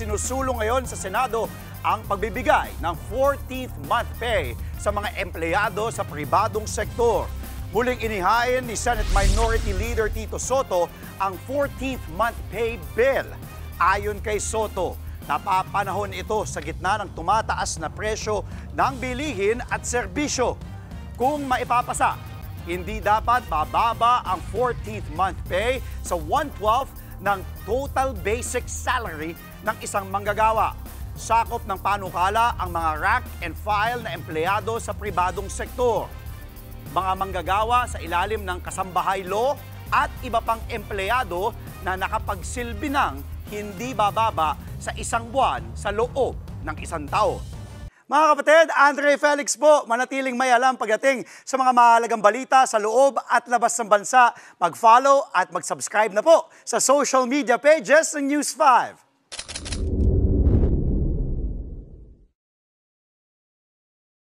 isinusulong ngayon sa Senado ang pagbibigay ng 14th month pay sa mga empleyado sa pribadong sektor. Muling inihain ni Senate Minority Leader Tito Soto ang 14th month pay bill. Ayon kay Soto, napapanahon ito sa gitna ng tumataas na presyo ng bilihin at serbisyo. Kung maipapasa, hindi dapat bababa ang 14th month pay sa 1/12 ng total basic salary ng isang manggagawa. Sakop ng panukala ang mga rank and file na empleyado sa pribadong sektor, mga manggagawa sa ilalim ng kasambahay law at iba pang empleyado na nakapagsilbi ng hindi bababa sa isang buwan sa loob ng isang taon. Mga kapatid, Andre Felix po, manatiling may alam pagdating sa mga mahalagang balita sa loob at labas ng bansa. Mag-follow at mag-subscribe na po sa social media pages ng News 5.